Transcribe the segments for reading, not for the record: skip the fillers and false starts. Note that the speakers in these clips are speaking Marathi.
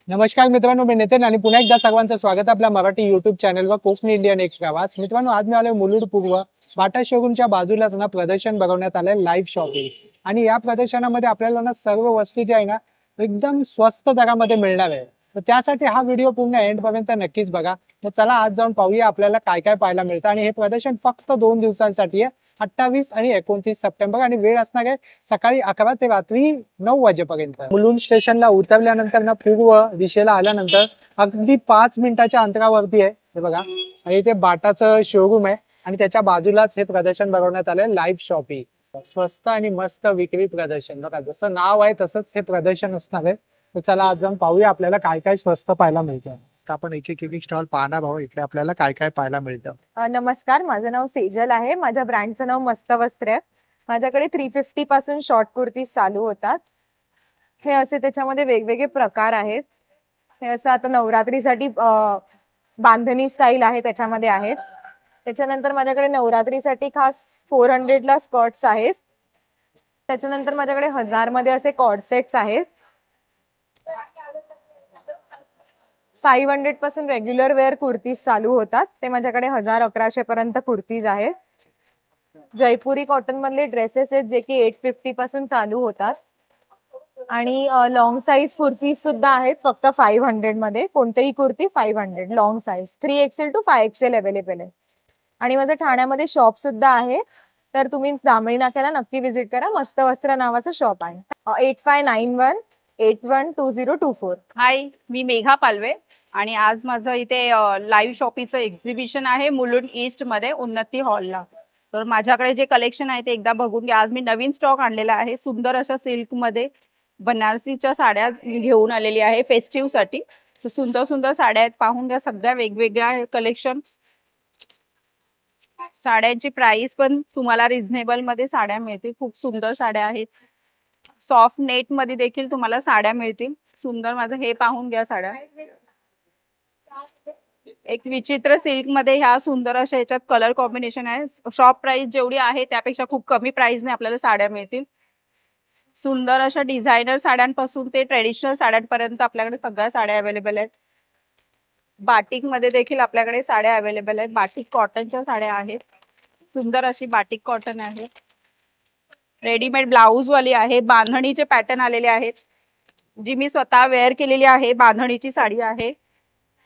नमस्कार मित्रांनो, मी नितीन आणि पुन्हा एकदा सर्वांचं स्वागत आपल्या मराठी युट्यूब चॅनलवर कोकणी इंडियन एक प्रवास. मित्रांनो, आज मी आलोय मुलुंड पूर्व बाटा शोरूमच्या बाजूलाच ना प्रदर्शन भरवण्यात आलंय लाईव्ह शॉपिंग. आणि या प्रदर्शनामध्ये आपल्याला ना सर्व वस्तू ज्या आहे ना एकदम स्वस्त दरामध्ये मिळणार आहे. तर त्यासाठी हा व्हिडिओ पूर्ण एंड पर्यंत नक्कीच बघा. तर चला आज जाऊन पाहूया आपल्याला काय काय पाहायला मिळतं. आणि हे प्रदर्शन फक्त 2 दिवसांसाठी आहे, 28 आणि 29 सप्टेंबर. आणि वेळ असणार आहे सकाळी 11 ते रात्री 9 वाजेपर्यंत. मुलुंड स्टेशनला उतरल्यानंतर ना पूर्व दिशेला आल्यानंतर अगदी 5 मिनिटाच्या अंतरावरती आहे हे बघा. आणि इथे बाटाचं शोरूम आहे आणि त्याच्या बाजूलाच हे प्रदर्शन भरवण्यात आलंय लाईव्ह शॉपिंग. स्वस्त आणि मस्त विक्री प्रदर्शन. बघा, जसं नाव आहे तसंच हे प्रदर्शन असणार आहे. तर चला आज जाऊन पाहूया आपल्याला काय काय स्वस्त पाहायला मिळतं. आपण एक एक स्टॉल पाहणार आहोत. इकडे आपल्याला काय काय पाहायला मिळतं. नमस्कार, माझं नाव सेजल आहे. माझ्या ब्रँडचं नाव मस्त वस्त्र आहे. माझ्याकडे 350 पासून शॉर्ट कुर्ती चालू होतात. हे असे त्याच्यामध्ये वेगवेगळे प्रकार आहेत. हे असं आता नवरात्रीसाठी बांधणी स्टाईल आहे त्याच्यामध्ये आहेत. त्याच्यानंतर माझ्याकडे नवरात्रीसाठी खास 400 ला स्कर्ट्स आहेत. त्याच्यानंतर माझ्याकडे 1000 मध्ये असे कॉर्ड सेट्स आहेत. 500 पासून रेग्युलर वेअर कुर्तीज चालू होतात. ते माझ्याकडे 1000-1100 पर्यंत कुर्तीज आहेत. जयपुरी कॉटन मधले ड्रेसेस आहेत जे की 850 पासून चालू होतात. आणि लॉंग साईज कुर्तीज सुद्धा आहेत फक्त 500 मध्ये. कोणतीही kurti 500 long size 3XL to 5XL available आहे. आणि माझं ठाण्यामध्ये शॉप सुद्धा आहे, तर तुम्ही दामणी नाक्याला नक्की व्हिजिट करा. मस्त वस्त्र नावाचं शॉप आहे. 8591812024. हाय, मी मेघा पालवे आणि आज माझं इथे लाईव्ह शॉपिंगचं एक्झिबिशन आहे मुलुंड ईस्ट मध्ये उन्नती हॉलला. तर माझ्याकडे जे कलेक्शन आहे ते एकदा बघून घ्या. आज मी नवीन स्टॉक आणलेला आहे. सुंदर अशा सिल्क मध्ये बनारसीच्या साड्या घेऊन आलेली आहे फेस्टिव्ह साठी. तर सुंदर सुंदर साड्या आहेत, पाहून घ्या. सगळ्या वेगवेगळ्या कलेक्शन. साड्यांची प्राइस पण तुम्हाला रिझनेबल मध्ये साड्या मिळतील. खूप सुंदर साड्या आहेत. सॉफ्ट नेट मध्ये देखील तुम्हाला साड्या मिळतील. सुंदर माझं हे पाहून घ्या साड्या. एक विचित्र सिल्क मध्ये ह्या सुंदर अशा याच्यात कलर कॉम्बिनेशन आहे. शॉप प्राइस जेवढी आहे त्यापेक्षा खूप कमी प्राइसने आपल्याला साड्या मिळतील. सुंदर अशा डिझायनर साड्यांपासून ते ट्रेडिशनल साड्यांपर्यंत आपल्याकडे सगळ्या साड्या अवेलेबल आहेत. बाटिक मध्ये देखील आपल्याकडे साड्या अवेलेबल आहेत. बाटिक कॉटनच्या साड्या आहेत. सुंदर अशी बाटिक कॉटन आहे. रेडीमेड ब्लाऊज वाली आहे. बांधणीचे पॅटर्न आलेले आहेत, जी मी स्वतः वेअर केलेली आहे. बांधणीची साडी आहे.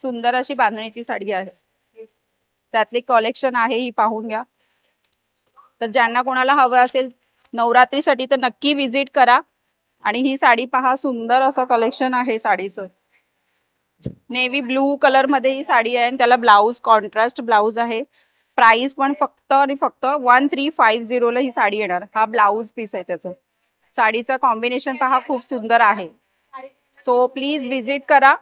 सुंदर अशी बांधणीची साडी आहे. त्यातली कलेक्शन आहे, ही पाहून घ्या. तर ज्यांना कोणाला हवं असेल नवरात्रीसाठी तर नक्की विजिट करा. आणि ही साडी पहा, सुंदर असं कलेक्शन आहे साडीचं. नेव्ही ब्लू कलर मध्ये ही साडी आहे आणि त्याला ब्लाऊज कॉन्ट्रास्ट ब्लाऊज आहे. प्राइस पण फक्त आणि फक्त 1350 ला ही साडी येणार. हा ब्लाऊज पीस आहे त्याचं. साडीचं कॉम्बिनेशन पहा, खूप सुंदर आहे. सो प्लीज विजिट करा.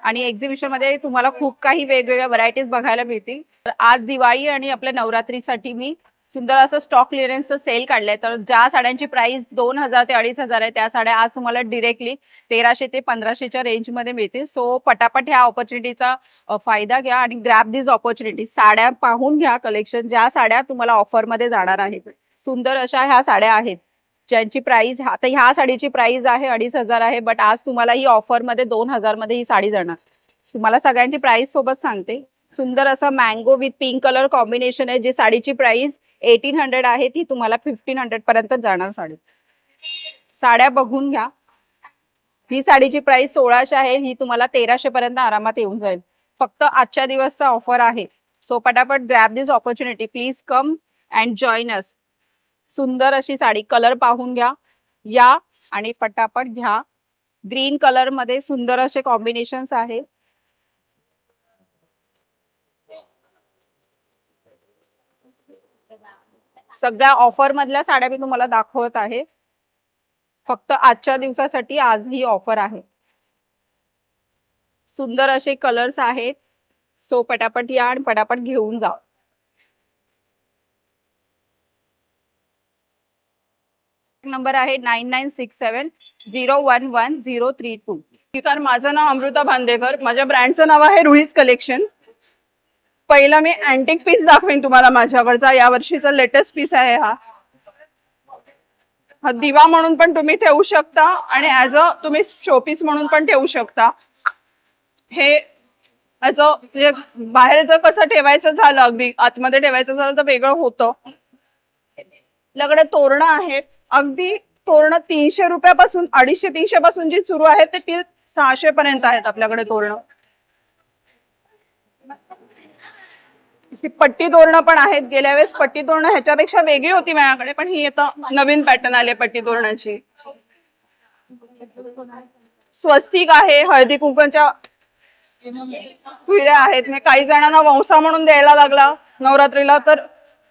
आणि एक्झिबिशन मध्ये तुम्हाला खूप काही वेगवेगळ्या व्हरायटीज बघायला मिळतील. तर आज दिवाळी आणि आपल्या नवरात्रीसाठी मी सुंदर असं स्टॉक क्लिअरन्सचं सेल काढलंय. तर ज्या साड्यांची प्राइस 2000 ते 2500 आहे त्या साड्या आज तुम्हाला डिरेक्टली 1300 ते 1500च्या रेंज मध्ये मिळतील. सो पटापट ह्या ऑपॉर्च्युनिटीचा फायदा घ्या आणि ग्रॅब दिस ऑपॉर्च्युनिटी. साड्या पाहून घ्या कलेक्शन, ज्या साड्या तुम्हाला ऑफर मध्ये जाणार आहेत. सुंदर अशा ह्या साड्या आहेत ज्यांची प्राइस, आता ह्या साडीची प्राइस आहे 2500 आहे, बट आज तुम्हाला ही ऑफर मध्ये 2000 मध्ये ही साडी जाणार. तुम्हाला सगळ्यांची प्राइस सोबत सांगते. सुंदर असं mango with pink colour combination आहे, जी साडीची प्राइस 1800 आहे, ती तुम्हाला 1500 पर्यंत जाणार साडी. साड्या बघून घ्या. ही साडीची प्राइस 1600 आहे, ही तुम्हाला 1300 पर्यंत आरामात येऊन जाईल. फक्त आजच्या दिवसचा ऑफर आहे. सो पटापट grab this opportunity. Please come and join us. सुंदर अशी साडी, कलर पाहून घ्या या आणि पटापट घ्या. ग्रीन कलर मध्ये सुंदर असे कॉम्बिनेशन्स आहेत. सगळ्या ऑफर मधल्या साड्या मी तुम्हाला दाखवत आहे. फक्त आजच्या दिवसासाठी आज ही ऑफर आहे. सुंदर असे कलर्स आहेत. सो पटापट या आणि पटापट घेऊन जा. नंबर आहे 9967011032. नमस्कार, माझं नाव अमृता भांदेकर. माझ्या ब्रँडचं नाव आहे रुहीज कलेक्शन. पहिला मी अँटिक पीस दाखवेन तुम्हाला माझ्याकडचा. या वर्षीचा लेटेस्ट पीस आहे हा. दिवा म्हणून पण तुम्ही ठेवू शकता आणि ऍज अ तुम्ही शोपीस म्हणून पण ठेवू शकता. हे याचं म्हणजे बाहेर जर कसं ठेवायचं झालं, अगदी आतमध्ये ठेवायचं झालं तर वेगळं होतं. आपल्याकडे तोरणं आहेत, अगदी तोरणं 300 रुपयापासून 250-300 पासून जी सुरू आहेत ते टिल 600 पर्यंत आहेत आपल्याकडे तोरणं. ती पट्टी तोरणं पण आहेत. गेल्या वेळेस पट्टी तोरणं ह्याच्यापेक्षा वेगळी होती माझ्याकडे, पण ही आता नवीन पॅटर्न आले पट्टी तोरणाची. स्वस्तिक आहे, हळदी कुंकूच्या विड्या आहेत. मी काही जणांना वंसा म्हणून द्यायला लागला नवरात्रीला, तर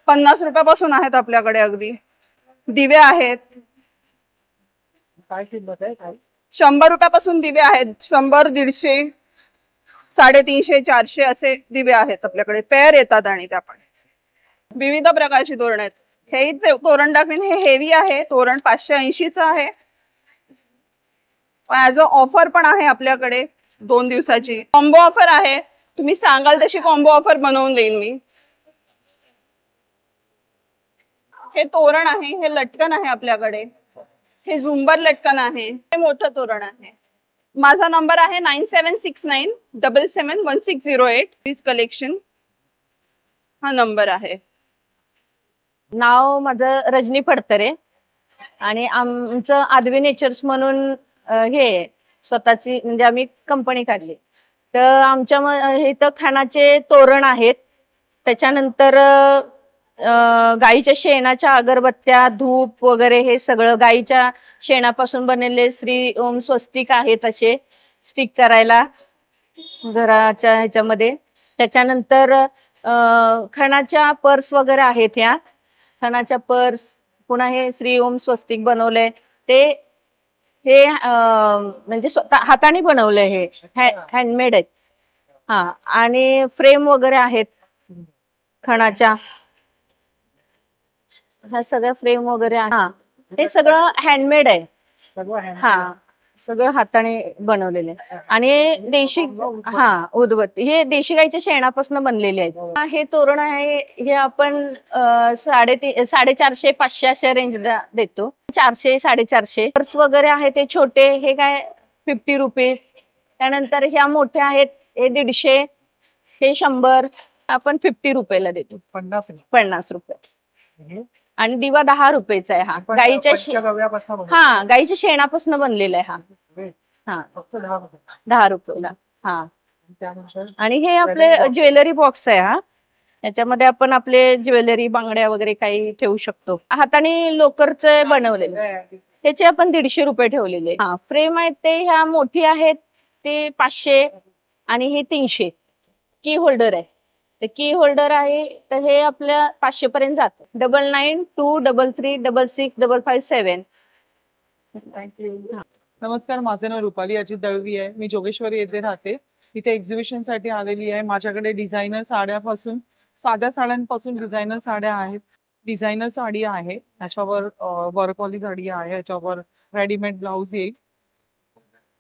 50 रुपयापासून आहेत आपल्याकडे. अगदी दिवे आहेत, काय किंमत आहे काय? 100 रुपयापासून दिवे आहेत. 100, 150, 350, 400 असे दिवे आहेत आपल्याकडे. पेअर येतात आणि त्या पण विविध प्रकारची तोरण आहेत. हे तोरण दाखवीन, हे हेवी आहे तोरण, 580चं आहे. ऍज अ ऑफर पण आहे आपल्याकडे 2 दिवसाची कॉम्बो ऑफर आहे. तुम्ही सांगाल तशी कॉम्बो ऑफर बनवून देईन मी. हे तोरण आहे, हे लटकन आहे आपल्याकडे, हे झुंबर लटकन आहे, हे मोठं तोरण आहे. माझा नंबर आहे 9769771608. प्लीज कलेक्शन हा नंबर आहे. नाव माझं रजनी फडतरे आणि आमचं आदवी नेचर्स म्हणून हे स्वतःची म्हणजे आम्ही कंपनी काढली. तर आमच्या इथं खानाचे तोरण आहेत, त्याच्यानंतर गाईच्या शेणाच्या अगरबत्त्या, धूप वगैरे हे सगळं गाईच्या शेणापासून बनलेले श्री ओम स्वस्तिक आहेत असे स्टिक करायला घराच्या ह्याच्यामध्ये. त्याच्यानंतर खणाच्या पर्स वगैरे आहेत, ह्या खणाच्या पर्स. पुन्हा हे श्री ओम स्वस्तिक बनवलंय ते हे म्हणजे स्वतः हाताने बनवलंय, हे हँडमेड आहेत. हा, आणि फ्रेम वगैरे आहेत खणाच्या, ह्या सगळ्या फ्रेम वगैरे. हा, हे सगळं हँडमेड आहे. हा, सगळं हाताने बनवलेले. आणि देशी उदबत्ती हे देशी गाईच्या शेणापासून बनलेले आहेत. हे तोरण आहे, हे आपण 450-500 अशा रेंजला देतो. 400-450. पर्स वगैरे आहे ते छोटे, हे काय 50 रुपीज. त्यानंतर ह्या मोठ्या आहेत, हे 150, हे 100, आपण 50 रुपयाला देतो. 50 रुपये. आणि दिवा 10 रुपयाचा आहे. हा गाईच्या गाईच्या शेणापासून बनलेला आहे. हा 10 रुपयाला. हा, आणि हे आपले ज्वेलरी बॉक्स आहे. हा, याच्यामध्ये आपण आपले ज्वेलरी, बांगड्या वगैरे काही ठेवू शकतो. हाताने लोकरचे बनवलेले, त्याचे आपण 150 रुपये ठेवलेले. हा, फ्रेम आहेत ते ह्या मोठी आहेत ते 500 आणि हे 300. की होल्डर आहे, ते की होल्डर आहे तर हे आपल्या 500 पर्यंत जातं. 992333665557. नमस्कार, माझं नाव रुपाली अजित दळवी आहे. मी जोगेश्वरी येथे राहते. इथे एक्झिबिशन साठी आलेली आहे. माझ्याकडे डिझायनर साड्यापासून, साध्या साड्यांपासून डिझायनर साड्या आहेत. डिझायनर साडी आहे, त्याच्यावर वर्कवाली साडी आहे, याच्यावर रेडीमेड ब्लाऊज येईल,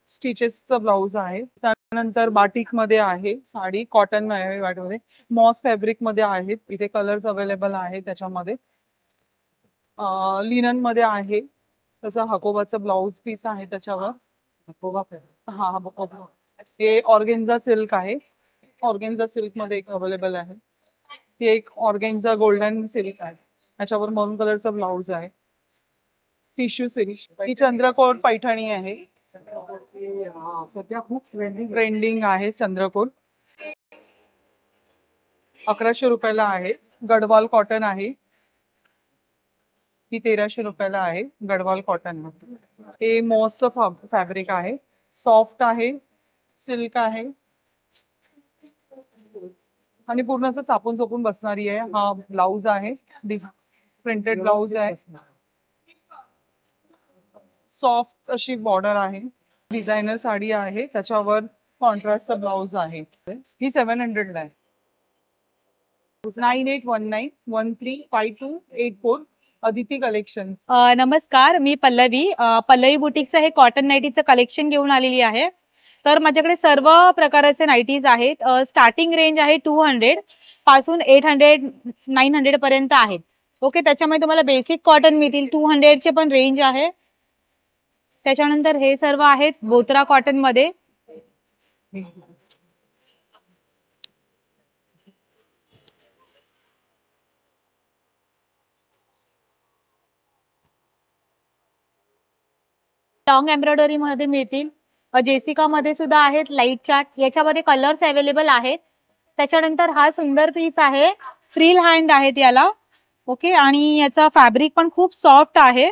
स्टिचेसचा ब्लाऊज आहे. त्यानंतर बाटिक मध्ये आहे साडी, कॉटन मध्ये, मॉस फॅब्रिक मध्ये आहेत. इथे कलर्स अवेलेबल आहेत. त्याच्यामध्ये लिनन मध्ये आहे, त्याचा हकोबाचा ब्लाऊज पीस आहे त्याच्यावर. हे ऑर्गेन्झा सिल्क आहे, ऑर्गेन्झा सिल्क मध्ये एक अवेलेबल आहे. हे एक ऑर्गेन्झा गोल्डन सिल्क आहे, त्याच्यावर मरून कलरचा ब्लाऊज आहे. टिश्यू सिल्क, ही चंद्रकोर पैठणी आहे, सध्या खूप ट्रेंडिंग आहे चंद्रकोर. 1100 रुपयाला आहे. गडवाल कॉटन आहे, ही 1300 रुपयाला आहे. गडवाल कॉटन, हे मॉसचं फॅब्रिक आहे, सॉफ्ट आहे, सिल्क आहे आणि पूर्ण असं चापून चोपून बसणारी आहे. हा ब्लाऊज आहे, प्रिंटेड ब्लाऊज आहे, सॉफ्ट अशी बॉर्डर आहे. डिझायनर साडी आहे, त्याच्यावर कॉन्ट्रास्टचा ब्लाऊज आहे. ही 700 ला आहे. 9819135284. अदिती कलेक्शन. नमस्कार, मी पल्लवी. पल्लवी बुटीकचं हे कॉटन नाईटीचं कलेक्शन घेऊन आलेली आहे. तर माझ्याकडे सर्व प्रकारचे नाईटीज आहेत. स्टार्टिंग रेंज आहे 200 पासून 800-900 पर्यंत आहेत. ओके, त्याच्यामध्ये तुम्हाला बेसिक कॉटन मिळतील. 200 चे पण रेंज आहे. त्याच्यानंतर हे सर्व आहेत बोत्रा कॉटन मध्ये. लॉंग एम्ब्रॉयडरी मध्ये मिळतील. जेसिका मध्ये सुद्धा आहेत लाईट चार्ट. याच्यामध्ये कलर्स अवेलेबल आहेत. त्याच्यानंतर हा सुंदर पीस आहे, फ्रील हँड आहेत याला. ओके, आणि याचा फॅब्रिक पण खूप सॉफ्ट आहे.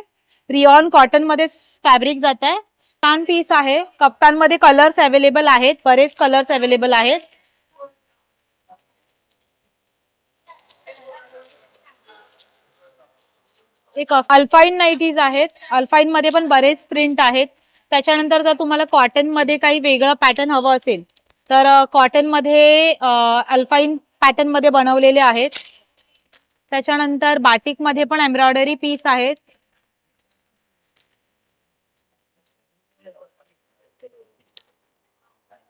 रिऑन कॉटन मध्ये फॅब्रिक जात आहे. छान पीस आहे. कप्तान मध्ये कलर्स अवेलेबल आहेत, बरेच कलर्स अवेलेबल आहेत. एक अल्फाईन नाईटीज आहेत. अल्फाईन मध्ये पण बरेच प्रिंट आहेत. त्याच्यानंतर जर तुम्हाला कॉटन मध्ये काही वेगळं पॅटर्न हवं असेल तर कॉटन मध्ये अल्फाईन पॅटर्न मध्ये बनवलेले आहेत. त्याच्यानंतर बाटिक मध्ये पण एम्ब्रॉयडरी पीस आहेत.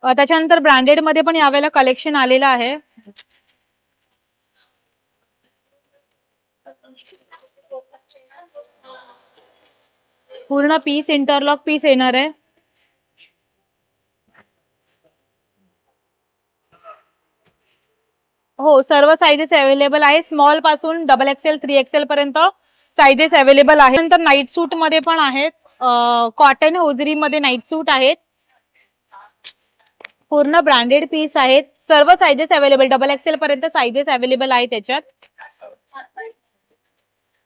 त्याच्यानंतर ब्रँडेड मध्ये पण यावेळेला कलेक्शन आलेलं आहे. पूर्ण पीस इंटरलॉक पीस येणार आहे. हो, सर्व साइजेस अवेलेबल आहे. स्मॉल पासून XXL 3XL पर्यंत साइजेस अवेलेबल आहेत. नंतर नाईट सूट मध्ये पण आहेत. कॉटन होजरी मध्ये नाईट सूट आहेत. पूर्ण ब्रँडेड पीस आहेत. सर्व साइजेस अवेलेबल, XXL पर्यंत साइजेस अवेलेबल आहेत त्याच्यात.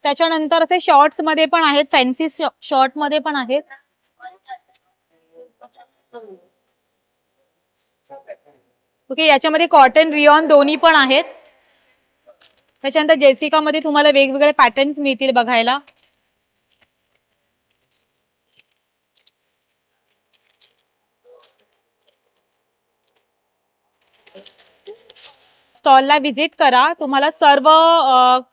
त्याच्यानंतर असे शॉर्ट्स मध्ये पण आहेत, फॅन्सी शॉर्ट मध्ये पण आहेत. ओके, याच्यामध्ये कॉटन रिऑन दोन्ही पण आहेत. त्याच्यानंतर जेसिका मध्ये तुम्हाला वेगवेगळे पॅटर्न्स मिळतील बघायला. स्टॉलला व्हिजिट करा, तुम्हाला सर्व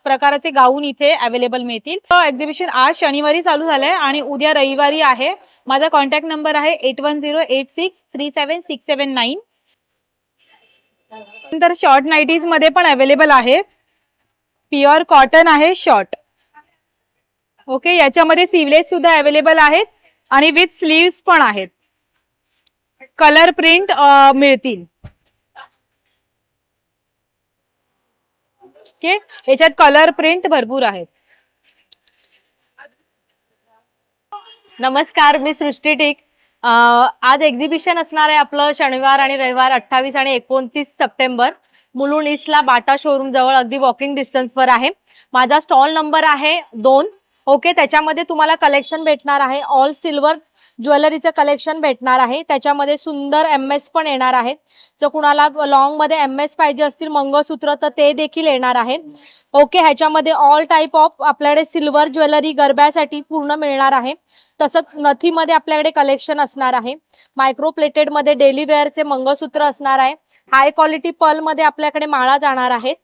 प्रकारचे गाऊन इथे अवेलेबल मिळतील. एक्झिबिशन आज शनिवारी चालू झालंय आणि उद्या रविवारी आहे. माझा कॉन्टॅक्ट नंबर आहे 8108637679. नंतर शॉर्ट नाईटीज मध्ये पण अवेलेबल आहे. प्युअर कॉटन आहे शॉर्ट. ओके, याच्यामध्ये स्लीवलेस सुद्धा अवेलेबल आहेत आणि विथ स्लीव्स पण आहेत. कलर प्रिंट मिळतील. ओके, याच्यात कलर प्रिंट भरपूर आहेत. नमस्कार, मी सृष्टी टिक. आज एक्झिबिशन असणार आहे आपलं शनिवार आणि रविवार 28 आणि 29 सप्टेंबर. मुलुंड ईस्टला बाटा शोरूम जवळ अगदी वॉकिंग डिस्टन्सवर आहे. माझा स्टॉल नंबर आहे 2. ओके, त्याच्यामध्ये तुम्हाला कलेक्शन भेटणार आहे. ऑल सिल्वर ज्वेलरीचं कलेक्शन भेटणार आहे. त्याच्यामध्ये सुंदर MS पण येणार आहेत. जर कुणाला लॉंग मध्ये MS पाहिजे असतील मंगळसूत्र तर ते देखील येणार आहे. ओके, ह्याच्यामध्ये ऑल टाइप ऑफ आपल्याकडे सिल्वर ज्वेलरी गरब्यासाठी पूर्ण मिळणार आहे. तसंच नथीमध्ये आपल्याकडे कलेक्शन असणार आहे. मायक्रो प्लेटेड मध्ये डेली वेअरचे मंगळसूत्र असणार आहे. हाय क्वालिटी पर्ल मध्ये आपल्याकडे माळा जाणार आहेत.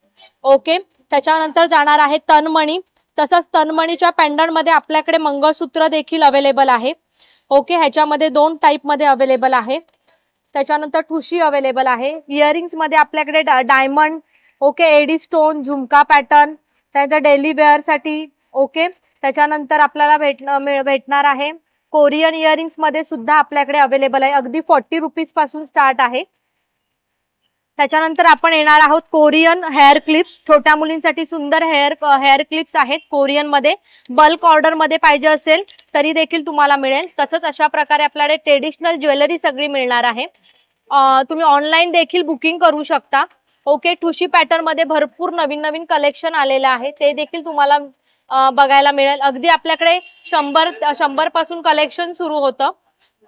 ओके, त्याच्यानंतर जाणार आहे तनमणी. तसंच तनमणीच्या पेंडंट मध्ये आपल्याकडे मंगळसूत्र देखील अवेलेबल आहे. ओके, ह्याच्यामध्ये 2 टाइप मध्ये अवेलेबल आहे. त्याच्यानंतर ठुशी अवेलेबल आहे. इयरिंग्स मध्ये आपल्याकडे डायमंड, ओके, एडी स्टोन, झुमका पॅटर्न, त्यानंतर डेली वेअर साठी. ओके, त्याच्यानंतर आपल्याला भेटणार आहे कोरियन इयरिंग्स मध्ये सुद्धा आपल्याकडे अवेलेबल आहे. अगदी 40 रुपीज पासून स्टार्ट आहे. त्याच्यानंतर आपण येणार आहोत कोरियन हेअर क्लिप्स. छोट्या मुलींसाठी सुंदर हेअर क्लिप्स आहेत कोरियन मध्ये. बल्क ऑर्डर मध्ये पाहिजे असेल तरी देखील तुम्हाला मिळेल. तसंच अशा प्रकारे आपल्याकडे ट्रेडिशनल ज्वेलरी सगळी मिळणार आहे. तुम्ही ऑनलाईन देखील बुकिंग करू शकता. ओके, ठुशी पॅटर्न मध्ये भरपूर नवीन नवीन कलेक्शन आलेलं आहे, ते देखील तुम्हाला बघायला मिळेल. अगदी आपल्याकडे 100 पासून कलेक्शन सुरू होतं.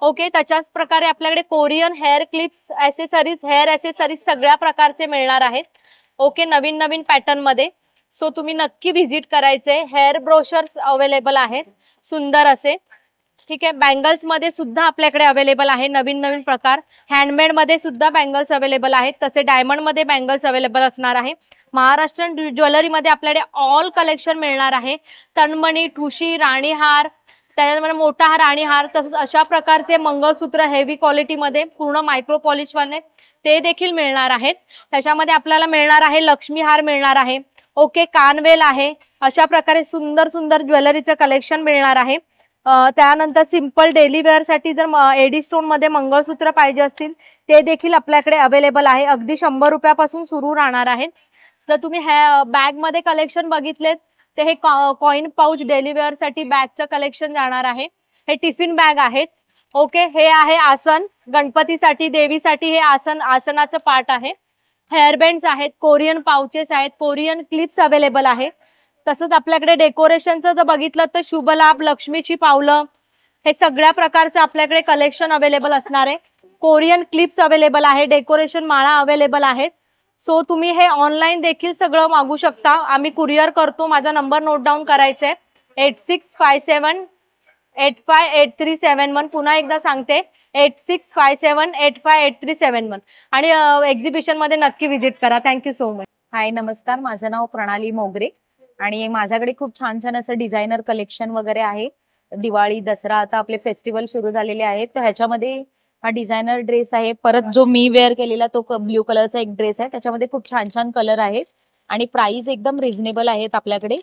ओके, त्याच्याच प्रकारे आपल्याकडे Korean hair clips, accessories, hair accessories सगळ्या प्रकारचे मिळणार आहेत. ओके, नवीन नवीन पॅटर्न मध्ये. सो तुम्ही नक्की व्हिजिट करायचे. हेअर ब्रोशर्स अवेलेबल आहेत सुंदर असे. ठीक आहे, बँगल्स मध्ये सुद्धा आपल्याकडे अवेलेबल आहे नवीन नवीन प्रकार. हँडमेड मध्ये सुद्धा बँगल्स अवेलेबल आहेत. तसे डायमंड मध्ये बँगल्स अवेलेबल असणार आहे. महाराष्ट्रीयन ज्वेलरी मध्ये आपल्याकडे ऑल कलेक्शन मिळणार आहे. तनमणी, ठुशी, राणीहार, त्याच्यामध्ये मोठा हार, राणीहार, तसंच अशा प्रकारचे मंगळसूत्र हेवी क्वालिटी मध्ये पूर्ण मायक्रो पॉलिश वाले ते देखील मिळणार आहेत. त्याच्यामध्ये आपल्याला मिळणार आहे लक्ष्मी हार मिळणार आहे. ओके, कानवेल आहे. अशा प्रकारे सुंदर सुंदर ज्वेलरीचं कलेक्शन मिळणार आहे. त्यानंतर सिंपल डेली वेअर साठी जर एडी स्टोन मध्ये मंगळसूत्र पाहिजे असतील ते देखील आपल्याकडे अवेलेबल आहे. अगदी 100 रुपयापासून सुरू राहणार आहेत. जर तुम्ही बॅग मध्ये कलेक्शन बघितलेत ते हे कॉइन पाऊच डेली वेअर साठी बॅगचं कलेक्शन जाणार आहे. हे टिफिन बॅग आहेत. ओके, हे आहे आसन, गणपतीसाठी देवीसाठी हे आसनाचं पार्ट आहे. हेअरबँड्स आहेत, कोरियन पाउचेस आहेत, कोरियन क्लिप्स अवेलेबल आहे. तसंच आपल्याकडे डेकोरेशनचं जर बघितलं तर शुभ लाभ, लक्ष्मीची पावलं, हे सगळ्या प्रकारचं आपल्याकडे कलेक्शन अवेलेबल असणार आहे. कोरियन क्लिप्स अवेलेबल आहे, डेकोरेशन माळा अवेलेबल आहेत. सो तुम्ही हे ऑनलाईन देखील सगळं मागू शकता, आम्ही कुरिअर करतो. माझा नंबर नोट डाऊन करायचा आहे, 8657858371. पुन्हा एकदा सांगते, 8657858371. आणि एक्झिबिशन मध्ये नक्की व्हिजिट करा. Thank you so much. हाय, नमस्कार. माझं नाव प्रणाली मोगरे आणि माझ्याकडे खूप छान छान असं डिझायनर कलेक्शन वगैरे आहे. दिवाळी, दसरा, आता आपले फेस्टिवल सुरू झालेले आहेत, तर ह्याच्यामध्ये हा डिझायनर ड्रेस आहे. परत जो मी वेअर केलेला तो ब्ल्यू कलरचा एक ड्रेस आहे, त्याच्यामध्ये खूप छान छान कलर आहेत आणि प्राइस एकदम रिझनेबल आहेत आपल्याकडे.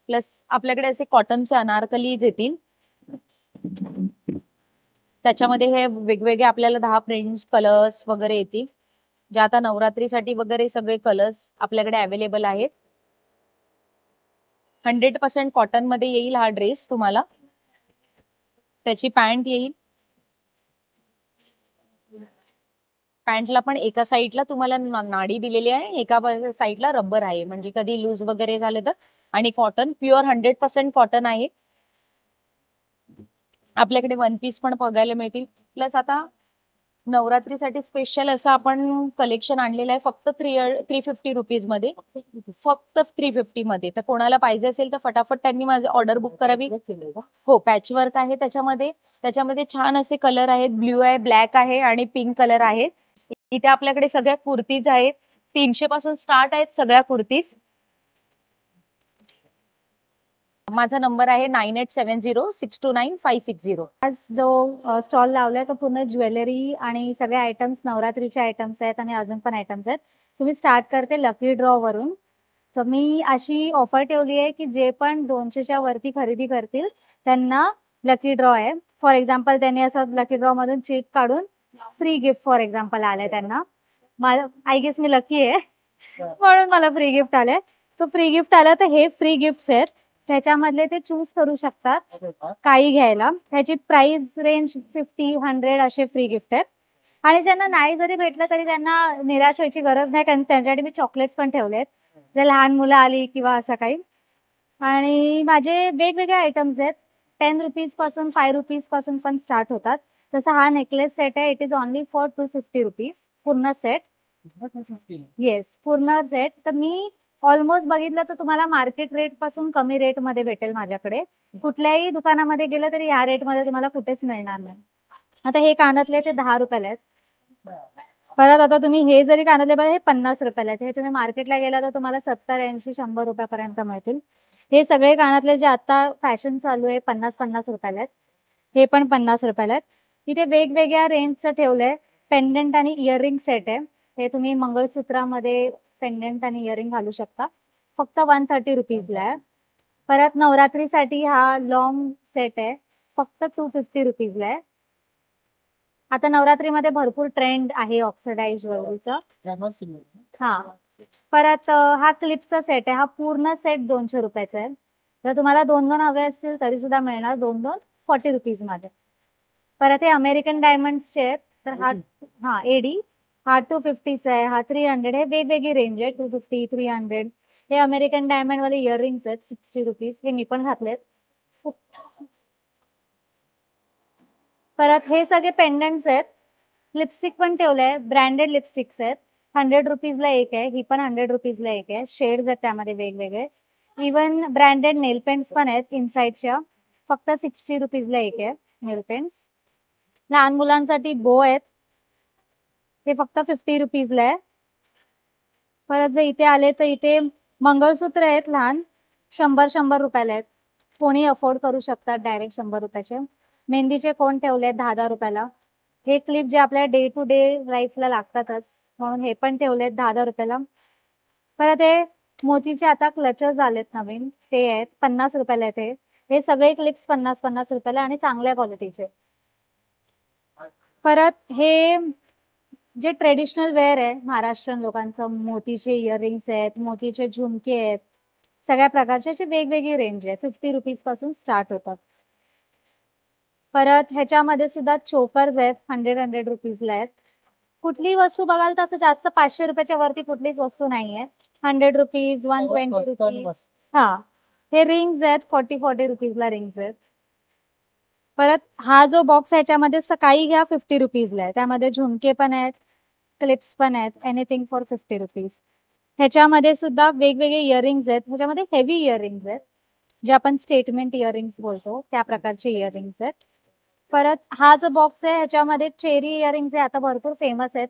प्लस आपल्याकडे असे कॉटनचे अनारकलीज येतील, त्याच्यामध्ये हे वेगवेगळे आपल्याला 10 प्रिंट्स, कलर्स वगैरे येतील, जे आता नवरात्रीसाठी वगैरे सगळे कलर्स आपल्याकडे अवेलेबल आहेत. 100% कॉटन मध्ये येईल हा ड्रेस तुम्हाला. त्याची पॅन्ट येईल, पॅन्टला पण एका साईडला तुम्हाला नाडी दिलेली आहे, एका साईडला रबर आहे, म्हणजे कधी लूज वगैरे झाले तर. आणि कॉटन प्युअर 100% कॉटन आहे. आपल्याकडे वन पीस पण बघायला मिळतील. प्लस आता नवरात्रीसाठी स्पेशल असं आपण कलेक्शन आणलेलं आहे, फक्त 350 रुपीज मध्ये, फक्त 350 मध्ये. तर कोणाला पाहिजे असेल तर फटाफट त्यांनी माझी ऑर्डर बुक करावी. हो, पॅच वर्क आहे त्याच्यामध्ये छान असे कलर आहेत, ब्ल्यू आहे, ब्लॅक आहे आणि पिंक कलर आहे. इथे आपल्याकडे सगळ्या कुर्तीज आहेत, 300 पासून स्टार्ट आहेत सगळ्या कुर्तीज. माझा नंबर आहे 9870629560. आज जो स्टॉल लावलाय तो पूर्ण ज्वेलरी आणि सगळे आयटम्स, नवरात्रीचे आयटम्स आहेत आणि अजून पण आयटम्स आहेत. सो मी स्टार्ट करते लकी ड्रॉ वरून. सो मी अशी ऑफर ठेवली आहे की जे पण 200च्या वरती खरेदी करतील त्यांना लकी ड्रॉ आहे. फॉर एक्झाम्पल त्यांनी असं लकी ड्रॉ मधून चेक काढून फ्री गिफ्ट फॉर एक्झाम्पल आलंय त्यांना. आय गेस मी लकी आहे म्हणून मला फ्री गिफ्ट आलंय. सो फ्री गिफ्ट आलं तर हे फ्री गिफ्ट आहेत, त्याच्यामधले ते चूज करू शकतात काही घ्यायला. त्याची प्राइस रेंज 50-100 असे फ्री गिफ्ट आहेत. आणि ज्यांना नाही जरी भेटलं तरी त्यांना निराश व्हायची गरज नाही, कारण त्यांच्यासाठी मी चॉकलेट्स पण ठेवलेत जर लहान मुलं आली किंवा असं काही. आणि माझे वेगवेगळे आयटम्स आहेत, 10 रुपीज पासून 5 रुपीज पासून पण स्टार्ट होतात. जसं हा नेकलेस सेट आहे, it is only for 250 rupees पूर्ण सेट. येस, पूर्ण सेट. तर मी ऑलमोस्ट बघितलं तर तुम्हाला मार्केट रेट पासून कमी रेट मध्ये भेटेल माझ्याकडे. कुठल्याही दुकानामध्ये गेलं तरी या रेट मध्ये तुम्हाला कुठेच मिळणार नाही. आता हे कानातले ते 10 रुपयाला आहेत. परत आता तुम्ही हे जरी कानातले बघा, हे 50 रुपयाला आहेत. हे तुम्ही मार्केटला गेला तर तुम्हाला 70-80-100 रुपयापर्यंत मिळतील. हे सगळे कानातले जे आता फॅशन चालू आहे 50-50 रुपयाला आहेत. हे पण 50 रुपयाला आहेत. इथे वेगवेगळ्या रेंजचं ठेवलंय. पेंडंट आणि इयरिंग सेट आहे, हे तुम्ही मंगळसूत्रामध्ये पेंडंट आणि इयरिंग घालू शकता, फक्त 130 रुपीजला आहे. परत नवरात्रीसाठी हा लॉंग सेट आहे, फक्त 250 रुपीजला आहे. आता नवरात्रीमध्ये भरपूर ट्रेंड आहे ऑक्सिडाइज ज्वेलरीचा. हा, परत हा क्लिपचा सेट आहे, हा पूर्ण सेट 200 रुपयाचा आहे. जर तुम्हाला 2-2 हवे असतील तरी सुद्धा मिळणार, 2-2 40 रुपीज मध्ये. परत हे अमेरिकन डायमंड्सचे आहेत, तर हा एडी हा 250चा आहे, हा 300. हे वेगवेगळी रेंज आहे, 250, 300. हे अमेरिकन डायमंड वाले इयरिंग्स आहेत 60 रुपीज, हे मी पण घातलेत. परत हे सगळे पेंडंट्स आहेत. लिपस्टिक पण ठेवलंय, ब्रँडेड लिपस्टिक्स आहेत, 100 रुपीजला एक आहे, ही पण 100 रुपीजला एक आहे. शेड्स आहेत त्यामध्ये वेगवेगळे. इवन ब्रँडेड नेल पेंट्स पण आहेत इनसाइडच्या, फक्त 60 रुपीजला एक आहे नेल पेंट्स. लहान मुलांसाठी बो आहेत, हे फक्त 50 रुपीजला आहे. परत जर इथे आले तर इथे मंगळसूत्र आहेत लहान, 100 रुपयाला आहेत. कोणी अफोर्ड करू शकतात डायरेक्ट 100 रुपयाचे. मेहंदीचे कोण ठेवले 10 रुपयाला. हे क्लिप जे आपल्या डे टू डे लाईफला लागतातच म्हणून हे पण ठेवलेत 10 रुपयाला. परत हे मोतीचे आता क्लचर्स आलेत नवीन, ते आहेत 50 रुपयाला आहेत. हे सगळे क्लिप्स 50 रुपयाला आणि चांगल्या क्वालिटीचे. परत हे जे ट्रेडिशनल वेअर आहे महाराष्ट्रीयन लोकांचं, मोतीचे इयरिंग्स आहेत, मोतीचे झुमके आहेत, सगळ्या प्रकारची अशी वेगवेगळी रेंज आहे. 50 रुपीज पासून स्टार्ट होतात. परत ह्याच्यामध्ये सुद्धा चोकर्स आहेत, 100 रुपीजला आहेत. कुठलीही वस्तू बघाल तर असं जास्त 500 रुपयाच्या वरती कुठलीच वस्तू नाहीये. 100 रुपीज, 120 रुपीज. हा, हे रिंग्स आहेत, 40 रुपीजला रिंग्स आहेत. परत हा जो बॉक्स आहे ह्याच्यामध्ये काही घ्या 50 रुपीजला आहे. त्यामध्ये झुमके पण आहेत, क्लिप्स पण आहेत, एनिथिंग फॉर 50 रुपीज. ह्याच्यामध्ये सुद्धा वेगवेगळे इयरिंग्स आहेत. ह्याच्यामध्ये हेवी इयरिंग्स आहेत, जे आपण स्टेटमेंट इयरिंग्स बोलतो त्या प्रकारचे इयरिंग्स आहेत. परत हा जो बॉक्स आहे ह्याच्यामध्ये चेरी इयरिंग्स आहे, आता भरपूर फेमस आहेत.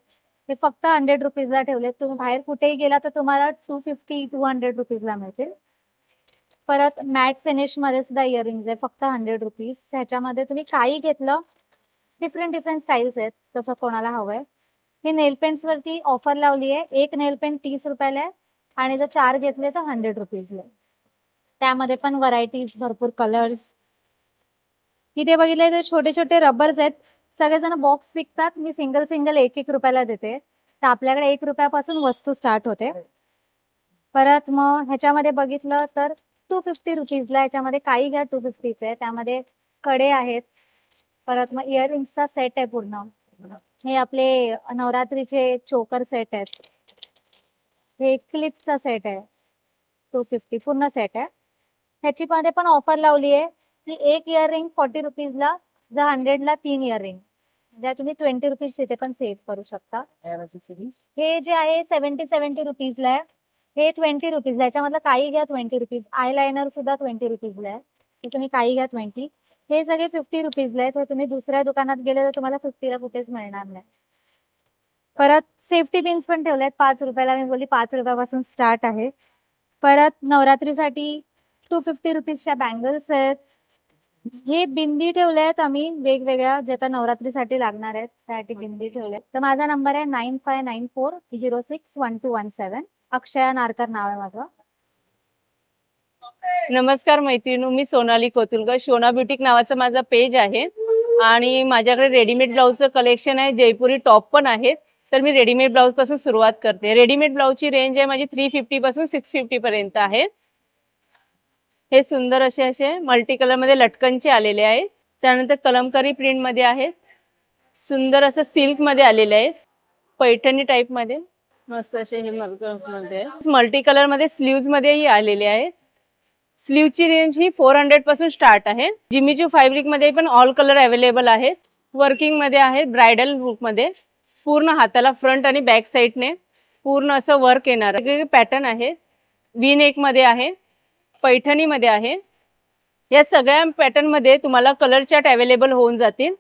हे फक्त 100 रुपीजला ठेवलेत. तुम्ही बाहेर कुठेही गेला तर तुम्हाला 250-200 रुपीजला मिळतील. परत मॅट फिनिश मध्ये सुद्धा इयरिंग्स आहे, फक्त 100 रुपीज. ह्याच्यामध्ये तुम्ही काही घेतलं, डिफरंट स्टाईल्स आहेत, तसं कोणाला हवंय. हे नेल पेंट्स वरती ऑफर लावली आहे. एक नेल पेंट 30 रुपयाला आहे आणि जर 4 घेतले तर 100 रुपीजला. त्यामध्ये पण व्हरायटीज, भरपूर कलर्स. इथे बघितले तर छोटे छोटे रबर्स आहेत. सगळेजण बॉक्स विकतात, मी सिंगल 1 रुपयाला देते. तर आपल्याकडे 1 रुपयापासून वस्तू स्टार्ट होते. परत मग ह्याच्यामध्ये बघितलं तर 250 रुपीजला ह्याच्यामध्ये काही घ्या 250चे. त्यामध्ये कडे आहेत. परत मग इयरिंग्सचा सेट आहे पूर्ण. हे आपले नवरात्रीचे चोकर सेट आहेत. हे क्लिप्सचा सेट आहे, 250 पूर्ण सेट आहे. ह्याची मध्ये पण ऑफर लावली आहे की एक इयरिंग 40 रुपीजला, जर 100ला 3 इयरिंग, म्हणजे तुम्ही 20 रुपीज तिथे पण सेव्ह करू शकता. हे जे आहे 70 रुपीजला आहे. हे 20 रुपीजला. ह्याच्यामधलं काही घ्या 20 रुपीज. आय लायनर सुद्धा 20 रुपीजला आहे. हे तुम्ही काही घ्या 20. हे सगळे 50 रुपीजला आहे. तर तुम्ही दुसऱ्या दुकानात गेले तर तुम्हाला 50ला कुठेच मिळणार नाही. परत सेफ्टी पिन्स पण ठेवले आहेत 5 रुपयाला. मी बोलली 5 रुपयापासून स्टार्ट आहे. परत नवरात्रीसाठी 250 रुपीजच्या बँगल्स आहेत. हे बिंदी ठेवले आहेत आम्ही वेगवेगळ्या, जे आता नवरात्रीसाठी लागणार आहेत त्यासाठी बिंदी ठेवले. तर माझा नंबर आहे 9594061217. अक्षया नारकर नाव आहे माझं. नमस्कार मैत्रिणी, मी सोनाली कोतुलकर. शोना ब्युटिक नावाचं माझं पेज आहे आणि माझ्याकडे रेडीमेड ब्लाऊजचं कलेक्शन आहे. जयपुरी टॉप पण आहेत. तर मी रेडीमेड ब्लाऊज पासून सुरुवात करते. रेडीमेड ब्लाऊजची रेंज आहे माझी 350 पासून 650 पर्यंत आहे. हे सुंदर असे मल्टी कलर मध्ये लटकनचे आलेले आहेत. त्यानंतर कलमकारी प्रिंट मध्ये आहेत. सुंदर असं सिल्क मध्ये आलेले आहेत. पैठणी टाइप मध्ये मस्त असे हे मल्टी कलर मध्ये स्लीव्ज मध्येही आलेले आहेत. स्लीवची रेंज ही 400 पासून स्टार्ट आहे. जिमीचू फॅब्रिक मध्ये पण ऑल कलर अवेलेबल आहेत. वर्किंग मध्ये आहेत, ब्रायडल लुक मध्ये. पूर्ण हाताला फ्रंट आणि बॅक साइडने पूर्ण असं वर्क येणार. वेगवेगळे पॅटर्न आहे. वी नेक मध्ये आहे, पैठणी मध्ये आहे. या सगळ्या पॅटर्न मध्ये तुम्हाला कलर चार्ट अवेलेबल होऊन जातील.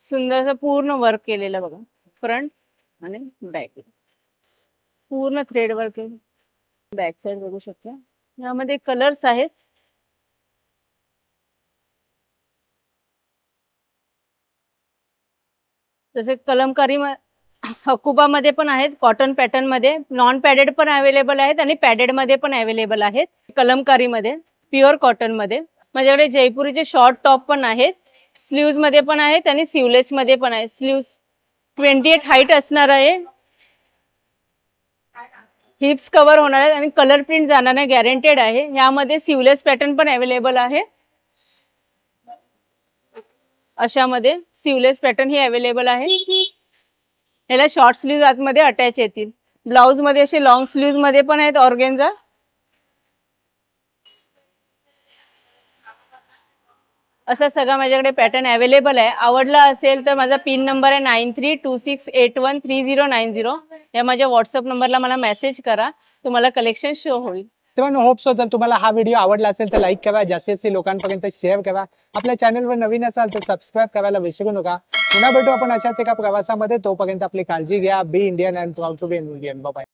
सुंदर असं पूर्ण वर्क केलेलं बघा, फ्रंट आणि बॅक पूर्ण थ्रेड वर्क. बॅक साइड बघू शकता. यामध्ये कलर्स आहेत. जसे कलमकारी हकुबा मध्ये पण आहेत, कॉटन पॅटर्न मध्ये. नॉन पॅडेड पण अवेलेबल आहेत आणि पॅडेड मध्ये पण अवेलेबल आहेत. कलमकारी मध्ये, प्युअर कॉटन मध्ये. माझ्याकडे जयपुरीचे शॉर्ट टॉप पण आहेत. स्लीव्ज मध्ये पण आहेत आणि स्लीवलेस मध्ये पण आहेत. स्लीव्ज 28 हाईट असणार आहे. हिप्स कव्हर होणार आहेत आणि कलर प्रिंट जाणार नाही, गॅरंटेड आहे. यामध्ये स्लीवलेस पॅटर्न पण अवेलेबल आहे. अशामध्ये स्लीवलेस पॅटर्न ही अवेलेबल आहे. याला शॉर्ट स्लीव्ह आतमध्ये अटॅच येतील. ब्लाउज मध्ये असे लॉंग स्लीव्ह मध्ये पण आहेत ऑर्गेन्झा. असा सगळा माझ्याकडे पॅटर्न अवेलेबल आहे. आवडला असेल तर माझा पिन नंबर आहे 9326813090. या माझ्या व्हॉट्सअप नंबरला मला मेसेज करा, तुम्हाला कलेक्शन शो होईल. तेव्हा होप सो जर तुम्हाला हा व्हिडिओ आवडला असेल तर लाईक करा, जास्तीत जास्त लोकांपर्यंत शेअर करा. आपल्या चॅनलवर नवीन असाल तर सबस्क्राईब करायला विसरू नका. पुन्हा भेटू आपण अशाच एका प्रवासामध्ये. तोपर्यंत आपली काळजी घ्या. Be Indian and proud to be Indian. Bye.